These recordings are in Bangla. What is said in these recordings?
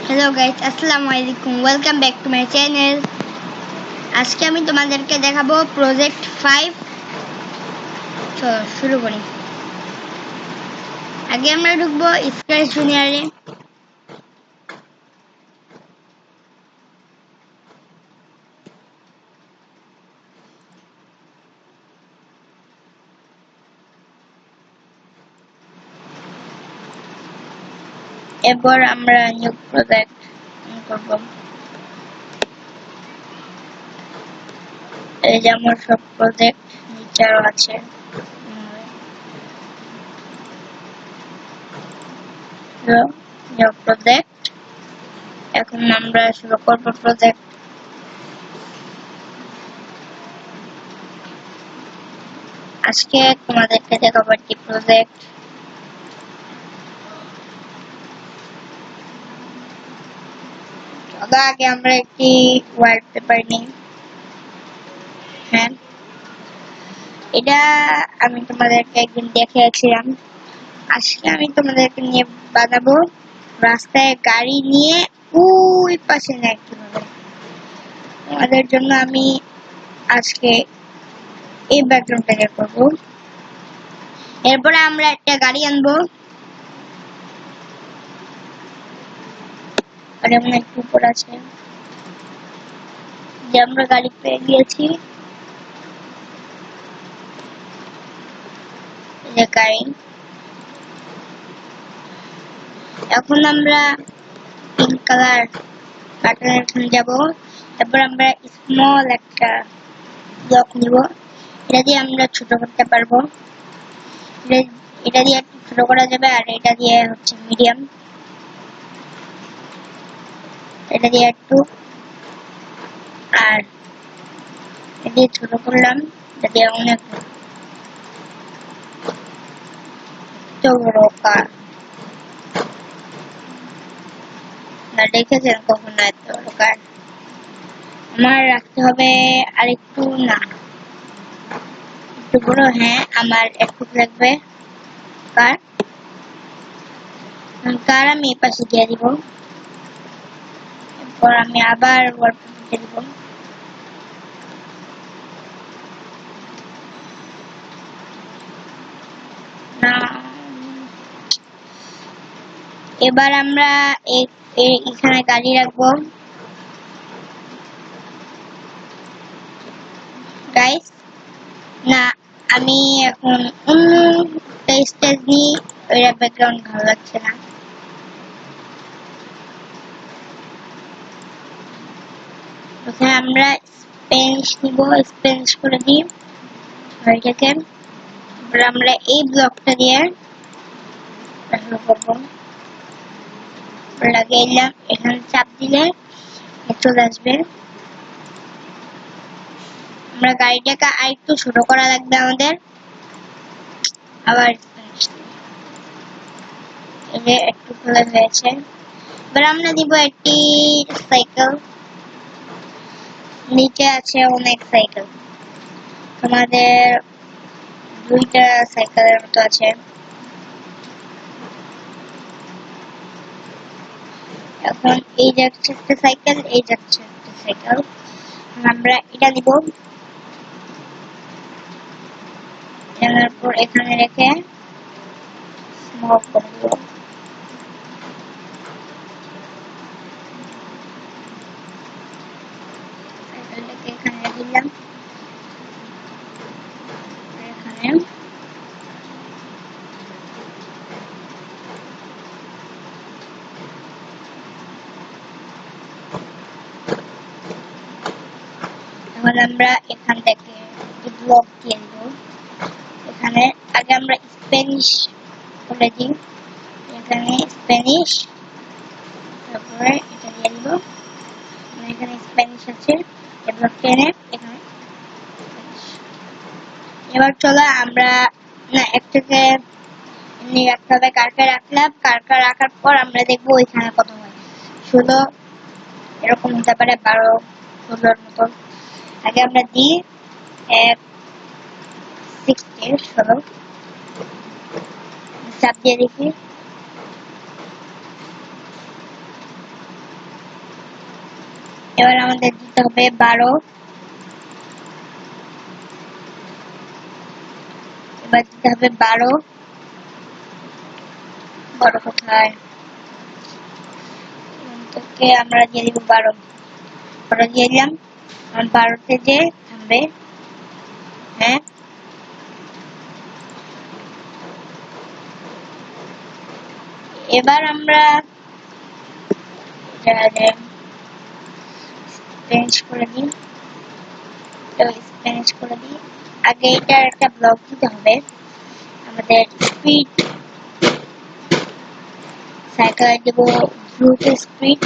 হ্যালো গাইস, আসসালামু আলাইকুম। Welcome back to my channel. আজকে আমি তোমাদেরকে দেখাবো প্রজেক্ট 5। চলো শুরু করি। আগে আমরা ঢুকবো স্ক্র্যাচ জুনিয়রে। এরপর আমরা নিউ প্রজেক্ট করব। এই যে আমার সব প্রজেক্ট নিচেও আছে। New project. এখন আমরা শুরু করব প্রজেক্ট। আজকে তোমাদেরকে দেখাবো একটি প্রজেক্ট। আগে আমরা একটি ওয়ালপেপার নিই। হ্যাঁ, এটা আমি তোমাদেরকে একদিন দেখিয়েছিলাম। আজকে আমি তোমাদেরকে নিয়ে বানাবো রাস্তায় গাড়ি নিয়ে ওই পাশে নেয় কিভাবে। তোমাদের জন্য আমি আজকে এই ব্যাকগ্রাউন্ডটাকে করবো। এরপরে আমরা একটা গাড়ি আনবো। আর এমন একটু উপর আছে যে আমরা গাড়ি পেয়ে গিয়েছি। গাড়ি এখন আমরা পিঙ্ক কালার বাটনের এখানে যাবো। তারপর আমরা স্মল একটা ব্লক নিব। এটা দিয়ে আমরা ছোট করতে পারবো। এটা দিয়ে একটু ছোট করা যাবে, আর এটা দিয়ে হচ্ছে মিডিয়াম। এটা দিয়ে একটু, আর এটা দিয়ে ছোট করলাম। এটা দিয়ে অনেক বড় কার না দেখেছেন কখনো এত বড় কার? আমার রাখতে হবে আরেকটু, না একটু বড়। হ্যাঁ, আমার একটু লাগবে কার। কার আমি এই পাশে দিয়ে দিব। এরপর আমি আবার ওয়ালপেপার দিয়ে দিব। না, এবার আমরা এখানে গাড়ি রাখবো। গাইস, না আমি এখন অন্য স্টেজ নিই। ওইটা ব্যাকগ্রাউন্ড ভালো লাগছে না। ওখানে আমরা স্প্যানিশ নিব, স্প্যানিশ করে দিই গাড়িটাকে। এবার আমরা এই ব্লকটা দিয়ে শুরু করবো। লাগাইলাম, এখানে চাপ দিলে চলে আসবে। আমরা গাড়িটাকে আরেকটু ছোট করা লাগবে আমাদের। আবার একটু খোলা হয়েছে। এবার আমরা দিব একটি সাইকেল। নিচে আছে অনেক সাইকেল, আমাদের দুইটা সাইকেলের মতো আছে। এখন এই যাচ্ছে একটা সাইকেল, এই যাচ্ছে একটা সাইকেল। আমরা এটা দিব, এখানে রেখে স্মল করে দিব। সাইকেলটাকে এখানে দিলাম, এখানে এখন আমরা এখান থেকে ব্লক দিয়ে দিব। এখানে আগে আমরা স্প্যানিশ করে দিই। এখানে স্প্যানিশ, তারপরে এটা দিয়ে দিব। এখানে স্প্যানিশ আছে, এবার টেনে এখানে। এবার চলো আমরা না একটাকে এমনি রাখতে হবে। কারকে রাখলাম, কারকা রাখার পর আমরা দেখবো ওইখানে কত হয়। 16 এরকম হতে পারে, 12 16 মতো। আগে আমরা দিই 16 চাপ দিয়ে দেখি। এবার আমাদের দিতে হবে 12। এবার দিতে হবে 12 কোথায়, থেকে আমরা দিয়ে দিব 12 দিয়ে দিলাম। 12তে যে থামবে, হ্যাঁ। এবার আমরা স্প্যানিশ করে দিই, আগে এটার একটা ব্লক দিতে হবে। আমাদের স্পিড সাইকেল দেব দ্রুত স্পিড।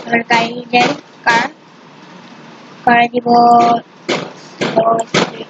এবার গাড়ি যাই, কার দিব স্লো স্পিড।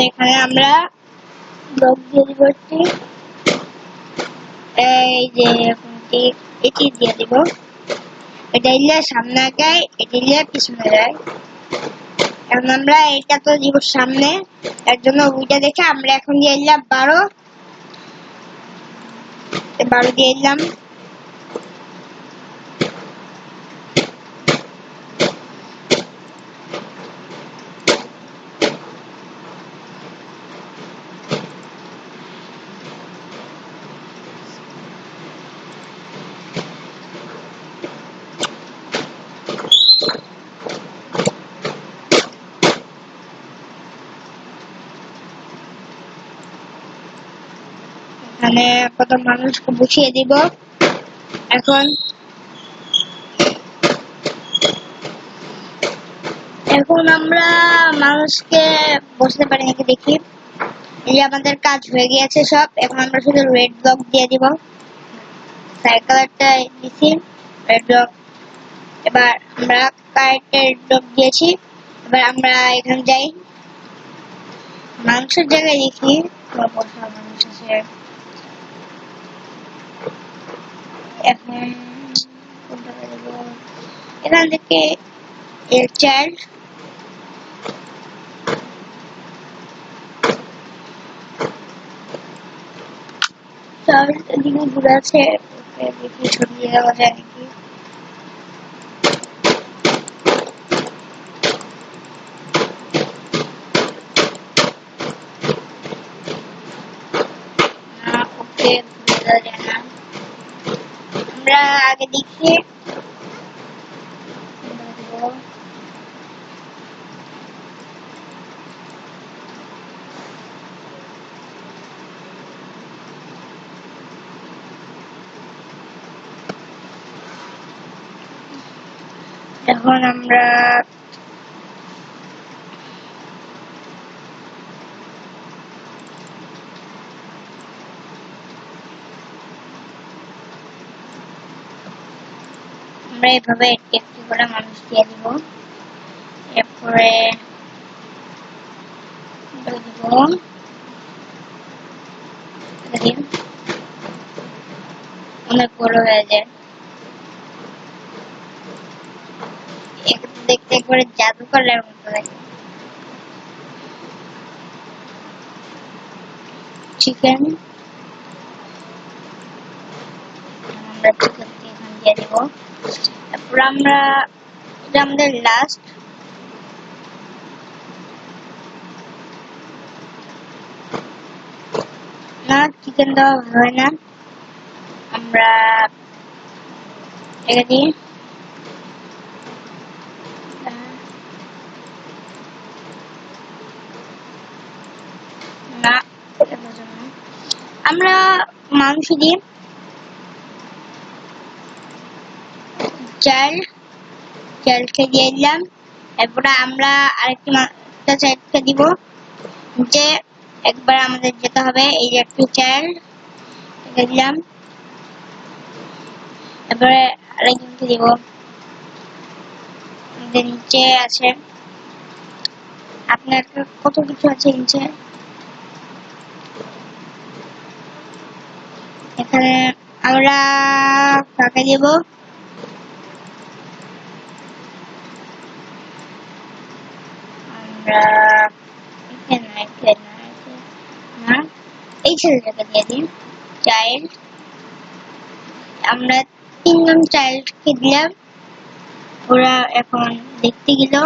এখানে আমরা ব্লক দিয়ে দিব, এই যে এটি দিয়ে দিব। এটা দিলে সামনে যায়, এটি দিলে পিছনে যায়। এখন আমরা এটা তো দিব সামনে, এর জন্য ওইটা দেখে আমরা এখন দিয়ে দিলাম 12 দিয়ে দিলাম। এখানে কত মানুষকে বসিয়ে দিব। এখন আমরা মানুষকে বসতে পারি নাকি দেখি। এই যে আমাদের কাজ হয়ে গিয়েছে সব। এখন আমরা শুধু রেড ব্লক দিয়ে দিব, সাইকেলটা দিছি রেড ব্লক। এবার আমরা কারেক্টের রেড ব্লক দিয়েছি। এবার আমরা এখানে যাই, মানুষের জায়গায় দেখি মানুষ আছে। এখন এখান থেকে এর চাইল্ড এদিকে ঘুরে আছে, দেখি ছড়িয়ে দেওয়া যায় নাকি। ওকে ঘুরে যায় না, আমরা আগে দেখি। এখন আমরা এভাবে একটি করে মানুষ দিয়ে দিব। এরপরে দিব অনেক বড় হয়ে যায়, দেখতে একবারে জাদুকরের মতো লাগে। চিকেন আমরা চিকেন এখানে দিয়ে দিব। তারপর আমরা এটা আমাদের লাস্ট, না চিকেন দেওয়া হয় না, আমরা এটা দিই। না আমরা মাংস দিই, চালকে দিয়ে দিলাম। এরপরে আমরা আরেকটা সাইডকে দিব, যে একবার আমাদের যেতে হবে। এই যে একটু চাল দিলাম, এবারে আরেকজনকে দিব। আমাদের নিচে আছে, আপনার কত কিছু আছে নিচে। এখানে আমরা কাকে দেব, আমরা না এই ছেলেটাকে দিয়ে দিন চাইল্ড। আমরা 3 জন চাইল্ডকে দিলাম, ওরা এখন দেখতে গেল।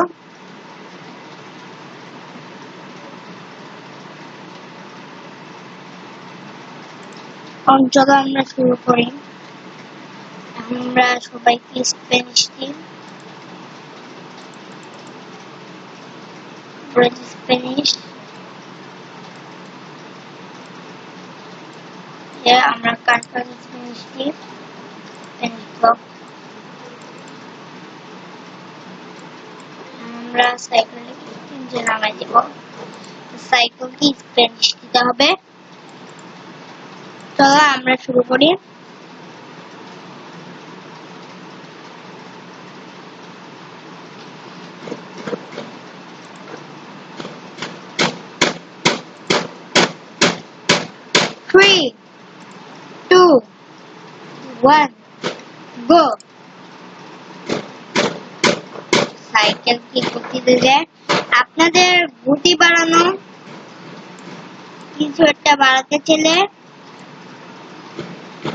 চলো আমরা শুরু করি। আমরা সবাইকে স্প্যানিশ দিই, স্প্যানিশ আমরা কান্ট্রি স্প্যানিশ দিই, স্প্যানিশ ব্লক। আমরা সাইকেল ইঞ্জিন নামাই দিব, সাইকেলকে স্প্যানিশ দিতে হবে। চলো আমরা শুরু করি। Three, 2, 1, go! সাইকেল কি গতিতে যায়। আপনাদের গতি বাড়ানো, কিছু একটা বাড়াতে চাইলে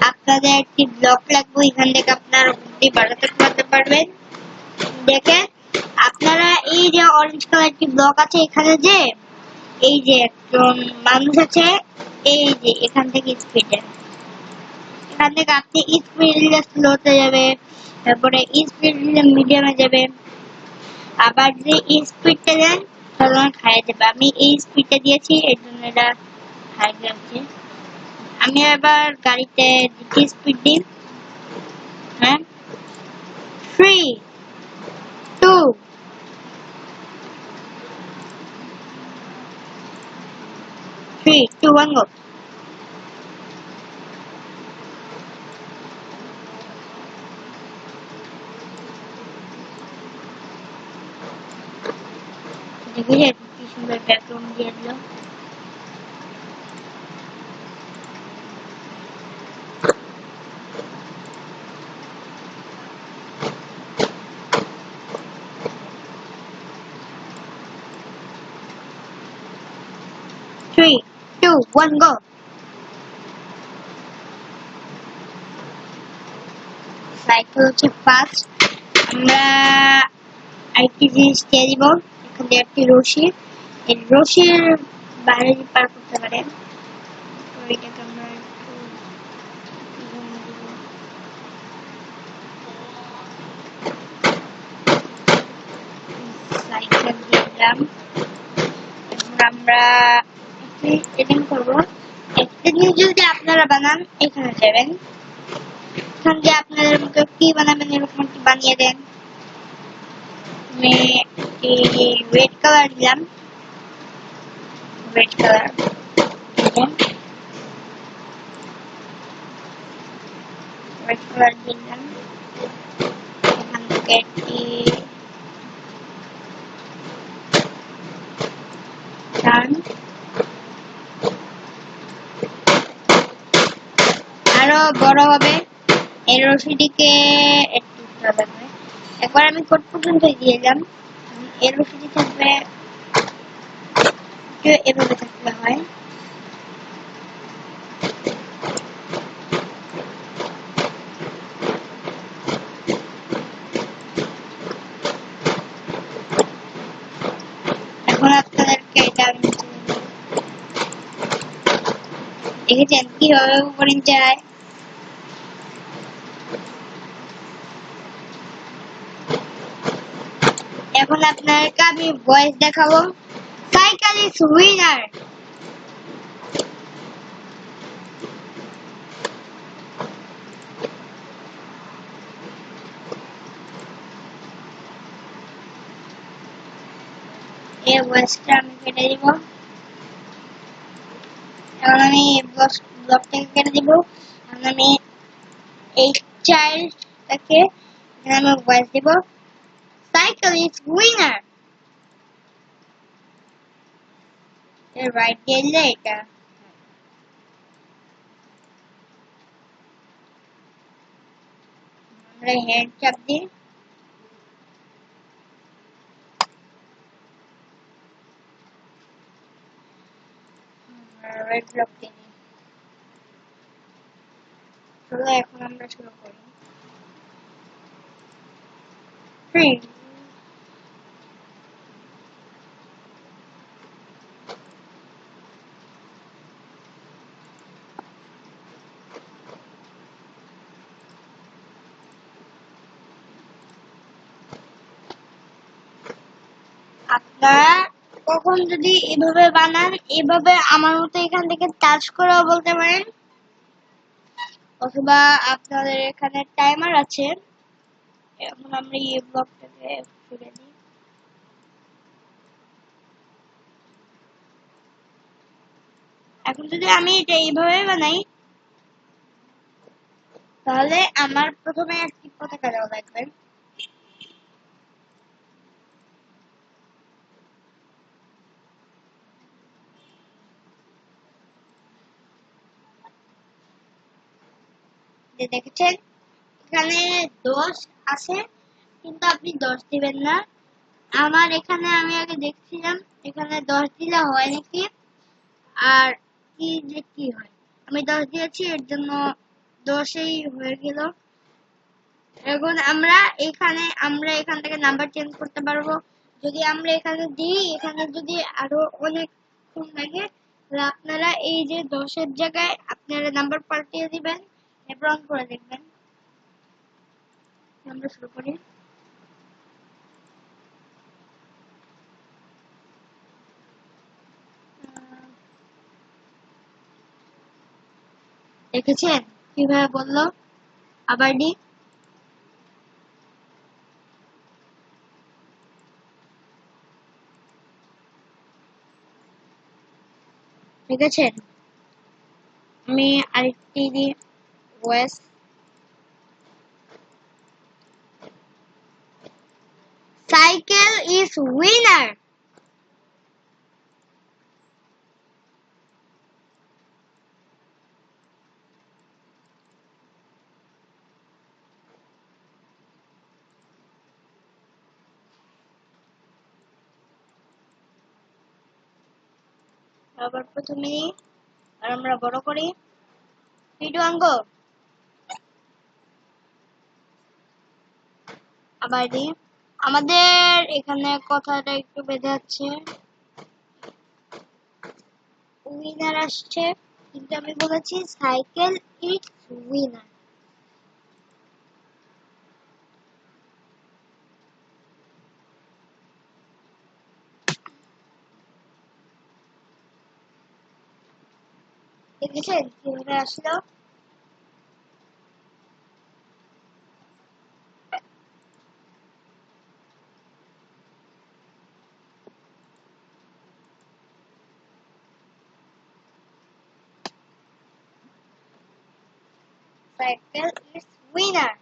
আপনাদের একটি ব্লক লাগবে, এখান থেকে আপনারা গতি বাড়াতে পারবেন। দেখেন আপনারা এই যে অরেঞ্জ কালার একটি ব্লক আছে, এখানে যে এই যে একজন মানুষ আছে, এই যে এখান থেকে স্পিডে, এখান থেকে আপনি স্পিড দিলে স্লোতে যাবে, তারপরে স্পিড দিলে মিডিয়ামে যাবে, আবার যে স্পিডটা দেন তখন হাই যাবে। আমি এই স্পিডটা দিয়েছি, এর জন্য এটা হাই যাচ্ছে। আমি এবার গাড়িতে দ্বিতীয় স্পিড দিই। হ্যাঁ, 3, 2, 1 go! দেখে কি সুন্দর ব্যাকগ্রাউন্ড দিয়ে দিল। Three, 2, 1 go! সাইকেল হচ্ছে ফাস্ট। আমরা আরেকটি জিনিস দিয়ে দিব, এখানে একটি রশি, এই রশির বাইরে পার করতে পারেন। এটাকে আমরা একটু সাইকেল দিয়ে দিলাম। আমরা এডিটিং করবো। একটা জিনিস যদি আপনারা বানান, এখানে যাবেন, এখান দিয়ে আপনাদের মতো কি বানাবেন এরকম একটি বানিয়ে দেন। আমি রেড কালার দিলাম, রেড কালার দিলাম। এখান থেকে একটি আরো বড় হবে। এই রশিটিকে একটু একবার আমি কোট পর্যন্ত দিয়ে দিলাম। এই রশিটি থাকবে এভাবে থাকলে হয়। এখন আপনাদেরকে এটা দেখেছেন কিভাবে উপরে যায়। এখন আপনাদেরকে আমি ভয়েস দেখাবো। Cycle is winner. এই ভয়েসটা আমি কেটে দিব। এখন আমি ব্লকটাকে কেটে দিব। এখন আমি এই চাইল্ডটাকে আমি ভয়েস দিব, সাইকেল ইজ উইনার। রাইট দিলে এটা আমরা হেড চাপ দিই। পরের ব্লগটি নিই। চলো এখন আমরা শুরু করি। আপনারা কখন যদি এভাবে বানান, এভাবে আমার মতো এখান থেকে টাচ করেও বলতে পারেন, অথবা আপনাদের এখানে টাইমার আছে। এখন আমরা এই ব্লকটাকে ফিরে দিই। এখন যদি আমি এটা এইভাবে বানাই, তাহলে আমার প্রথমে একটি পতাকা দেওয়া লাগবে। যে দেখেছেন এখানে 10 আছে, কিন্তু আপনি 10 দিবেন না। আমার এখানে আমি আগে দেখছিলাম এখানে 10 দিলে হয় নাকি, আর কি হয়, আমি 10 দিয়েছি, এর জন্য 10ই হয়ে গেল। এখন আমরা এখান থেকে নাম্বার চেঞ্জ করতে পারবো। যদি আমরা এখানে দিই, এখানে যদি আরো অনেকক্ষণ লাগে, তাহলে আপনারা এই যে 10-এর জায়গায় আপনারা নাম্বার পাল্টিয়ে দিবেন, এরপর অন করে দেখবেন। আমরা শুরু করি। দেখেছেন কিভাবে বললো? আবার দি। দেখেছেন? আমি আরেকটি দিই, ওয়েস্ট সাইকেল ইজ উইনার। আবার প্রথমে নিই, আর আমরা বড় করি। ভিডিও অঙ্গ আবার দিই। আমাদের এখানে কথাটা একটু বেঁধে যাচ্ছে, উইনার আসছে, কিন্তু আমি বলেছি সাইকেল ইজ উইনার। দেখেছেন কিভাবে আসলো? Cycle is winner.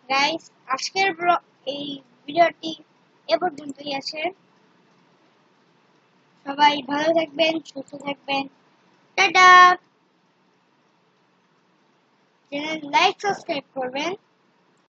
গাইস, আজকের এই ভিডিওটি এ পর্যন্তই আছে। সবাই ভালো থাকবেন, সুস্থ থাকবেন। টাটা। চ্যানেল লাইক সাবস্ক্রাইব করবেন।